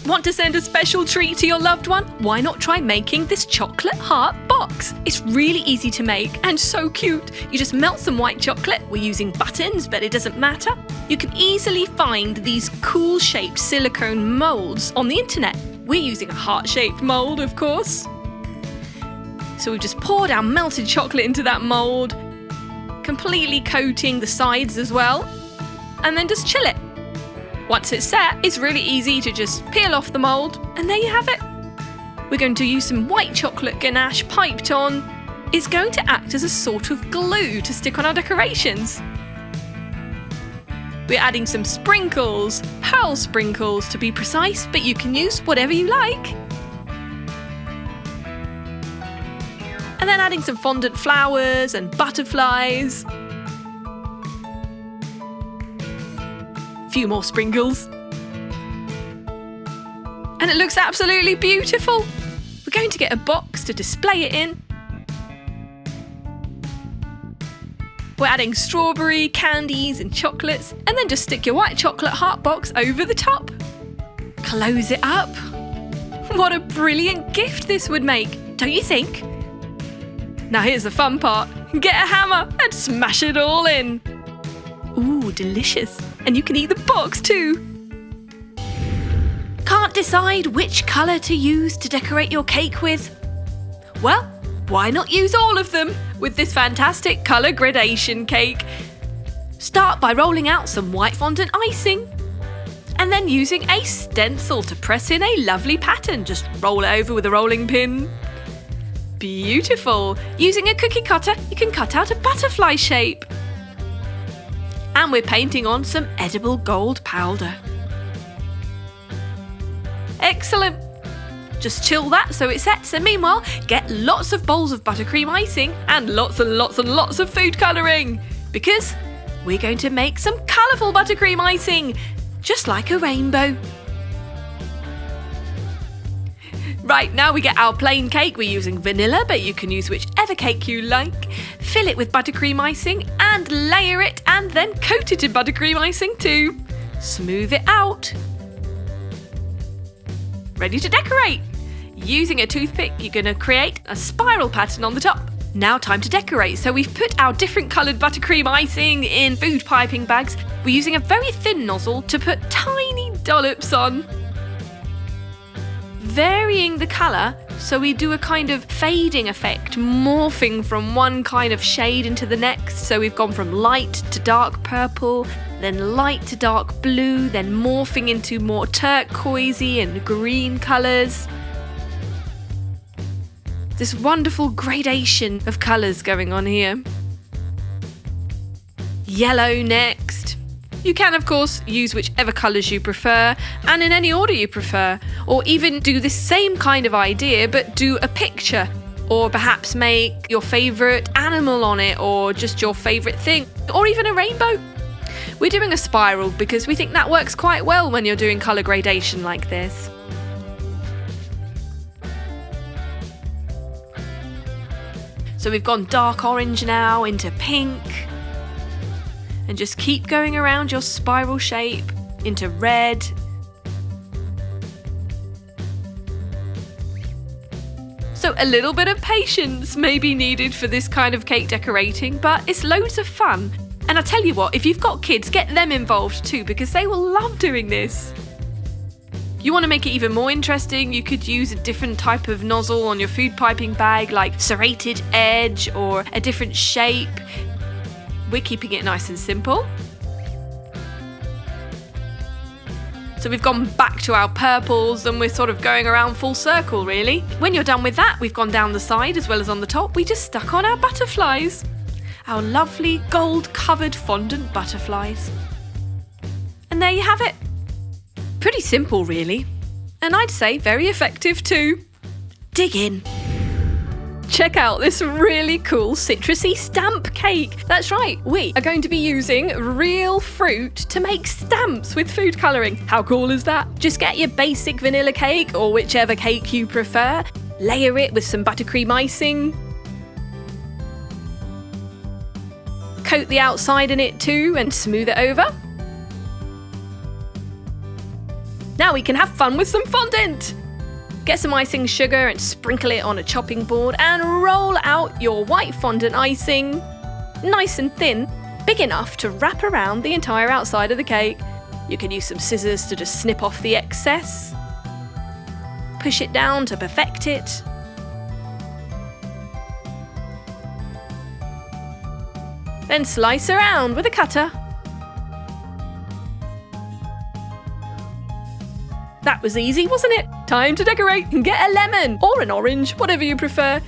Want to send a special treat to your loved one? Why not try making this chocolate heart box? It's really easy to make and so cute. You just melt some white chocolate. We're using buttons, but it doesn't matter. You can easily find these cool shaped silicone molds on the internet. We're using a heart-shaped mold, of course. So we've just poured our melted chocolate into that mold, completely coating the sides as well, and then just chill it. Once it's set, it's really easy to just peel off the mold, and there you have it. We're going to use some white chocolate ganache piped on. It's going to act as a sort of glue to stick on our decorations. We're adding some sprinkles, pearl sprinkles to be precise, but you can use whatever you like. And then adding some fondant flowers and butterflies. Few more sprinkles. And it looks absolutely beautiful. We're going to get a box to display it in. We're adding strawberry, candies and chocolates, and then just stick your white chocolate heart box over the top. Close it up. What a brilliant gift this would make, don't you think? Now here's the fun part. Get a hammer and smash it all in. Ooh, delicious. And you can eat the box too. Can't decide which colour to use to decorate your cake with? Well, why not use all of them with this fantastic colour gradation cake? Start by rolling out some white fondant icing and then using a stencil to press in a lovely pattern. Just roll it over with a rolling pin. Beautiful! Using a cookie cutter, you can cut out a butterfly shape. And we're painting on some edible gold powder. Excellent! Just chill that so it sets, and meanwhile, get lots of bowls of buttercream icing and lots of food colouring, because we're going to make some colourful buttercream icing, just like a rainbow. Right, now we get our plain cake. We're using vanilla, but you can use whichever cake you like. Fill it with buttercream icing and layer it and then coat it in buttercream icing too. Smooth it out. Ready to decorate. Using a toothpick, you're going to create a spiral pattern on the top. Now time to decorate. So we've put our different coloured buttercream icing in food piping bags. We're using a very thin nozzle to put tiny dollops on. Varying the colour, so we do a kind of fading effect, morphing from one kind of shade into the next. So we've gone from light to dark purple, then light to dark blue, then morphing into more turquoisey and green colours. This wonderful gradation of colours going on here. Yellow next. You can, of course, use whichever colours you prefer and in any order you prefer, or even do the same kind of idea but do a picture, or perhaps make your favourite animal on it, or just your favourite thing, or even a rainbow. We're doing a spiral because we think that works quite well when you're doing colour gradation like this. So we've gone dark orange now into pink. And just keep going around your spiral shape into red. So a little bit of patience may be needed for this kind of cake decorating, but it's loads of fun. And I tell you what, if you've got kids, get them involved too, because they will love doing this. You want to make it even more interesting, you could use a different type of nozzle on your food piping bag, like serrated edge or a different shape. We're keeping it nice and simple. So we've gone back to our purples and we're sort of going around full circle really. When you're done with that, we've gone down the side as well as on the top. We just stuck on our butterflies. Our lovely gold covered fondant butterflies. And there you have it. Pretty simple really. And I'd say very effective too. Dig in. Check out this really cool citrusy stamp cake. That's right, we are going to be using real fruit to make stamps with food colouring. How cool is that? Just get your basic vanilla cake or whichever cake you prefer. Layer it with some buttercream icing. Coat the outside in it too and smooth it over. Now we can have fun with some fondant. Get some icing sugar and sprinkle it on a chopping board and roll out your white fondant icing, nice and thin, big enough to wrap around the entire outside of the cake. You can use some scissors to just snip off the excess. Push it down to perfect it. Then slice around with a cutter. That was easy, wasn't it? Time to decorate and get a lemon or an orange, whatever you prefer.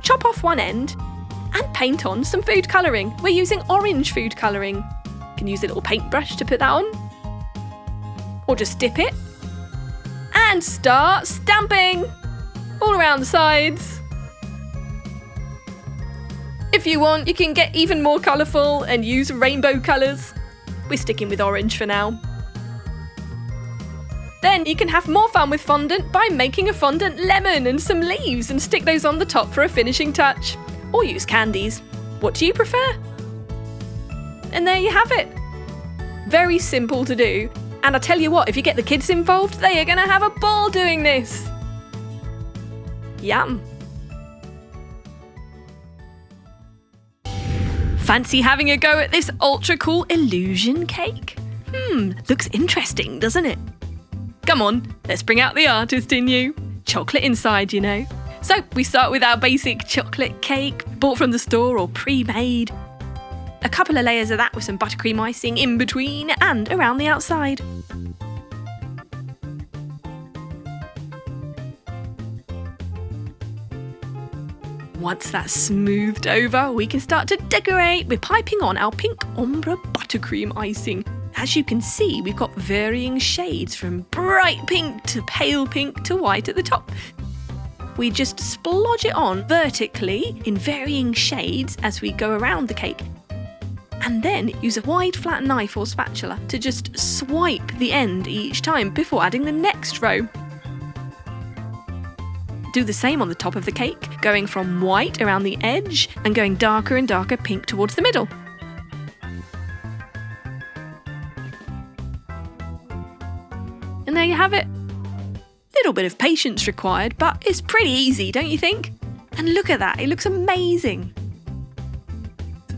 Chop off one end and paint on some food colouring. We're using orange food colouring. You can use a little paintbrush to put that on. Or just dip it. And start stamping all around the sides. If you want, you can get even more colourful and use rainbow colours. We're sticking with orange for now. Then you can have more fun with fondant by making a fondant lemon and some leaves and stick those on the top for a finishing touch. Or use candies. What do you prefer? And there you have it. Very simple to do. And I tell you what, if you get the kids involved, they are going to have a ball doing this. Yum. Fancy having a go at this ultra cool illusion cake? Looks interesting, doesn't it? Come on, let's bring out the artist in you. Chocolate inside, you know. So we start with our basic chocolate cake, bought from the store or pre-made. A couple of layers of that with some buttercream icing in between and around the outside. Once that's smoothed over, we can start to decorate. We're piping on our pink ombre buttercream icing. As you can see, we've got varying shades from bright pink to pale pink to white at the top. We just splodge it on vertically in varying shades as we go around the cake. And then use a wide flat knife or spatula to just swipe the end each time before adding the next row. Do the same on the top of the cake, going from white around the edge and going darker and darker pink towards the middle. And there you have it. Little bit of patience required, but it's pretty easy, don't you think? And look at that, it looks amazing.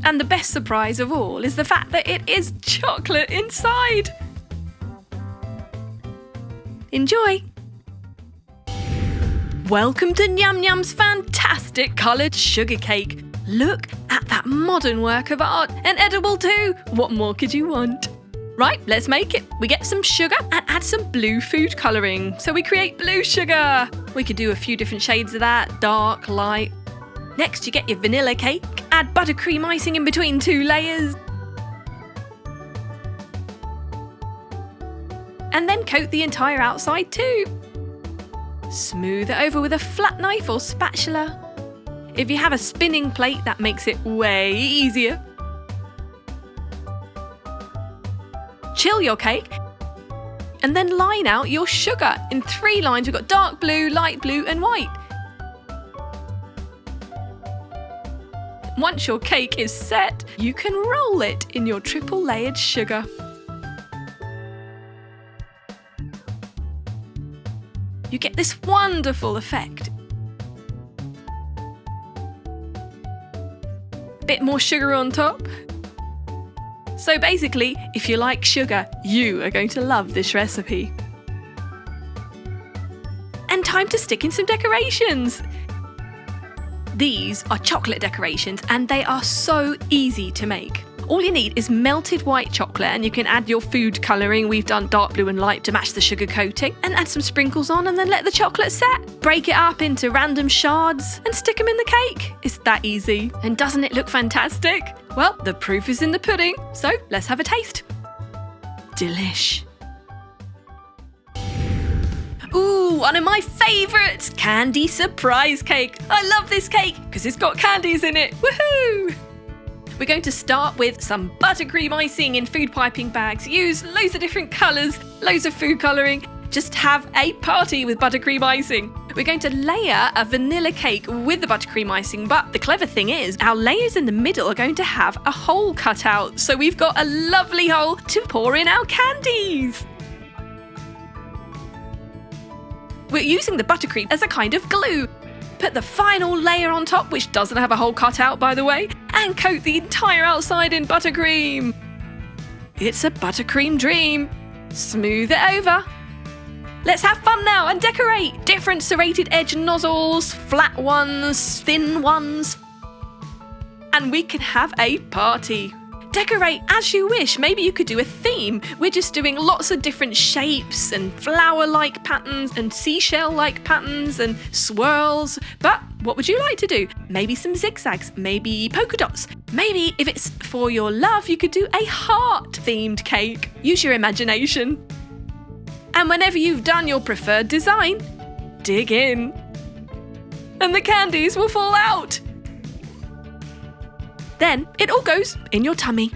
And the best surprise of all is the fact that it is chocolate inside. Enjoy! Welcome to Nyam Nyam's fantastic coloured sugar cake. Look at that modern work of art, and edible too. What more could you want? Right, let's make it. We get some sugar and add some blue food colouring. So we create blue sugar. We could do a few different shades of that, dark, light. Next, you get your vanilla cake. Add buttercream icing in between 2 layers. And then coat the entire outside too. Smooth it over with a flat knife or spatula. If you have a spinning plate, that makes it way easier. Chill your cake and then line out your sugar in 3 lines. We've got dark blue, light blue and white. Once your cake is set, you can roll it in your triple layered sugar. You get this wonderful effect. Bit more sugar on top. So basically, if you like sugar, you are going to love this recipe. And time to stick in some decorations. These are chocolate decorations and they are so easy to make. All you need is melted white chocolate and you can add your food colouring. We've done dark blue and light to match the sugar coating, and add some sprinkles on and then let the chocolate set. Break it up into random shards and stick them in the cake. It's that easy. And doesn't it look fantastic? Well, the proof is in the pudding, so let's have a taste. Delish. Ooh, one of my favourites, candy surprise cake. I love this cake because it's got candies in it. Woohoo! We're going to start with some buttercream icing in food piping bags. Use loads of different colours, loads of food colouring. Just have a party with buttercream icing. We're going to layer a vanilla cake with the buttercream icing, but the clever thing is our layers in the middle are going to have a hole cut out. So we've got a lovely hole to pour in our candies. We're using the buttercream as a kind of glue. Put the final layer on top, which doesn't have a hole cut out, by the way, and coat the entire outside in buttercream. It's a buttercream dream. Smooth it over. Let's have fun now and decorate! Different serrated edge nozzles, flat ones, thin ones. And we can have a party. Decorate as you wish. Maybe you could do a theme. We're just doing lots of different shapes and flower-like patterns and seashell-like patterns and swirls. But what would you like to do? Maybe some zigzags, maybe polka dots. Maybe if it's for your love, you could do a heart-themed cake. Use your imagination. And whenever you've done your preferred design, dig in. And the candies will fall out. Then it all goes in your tummy.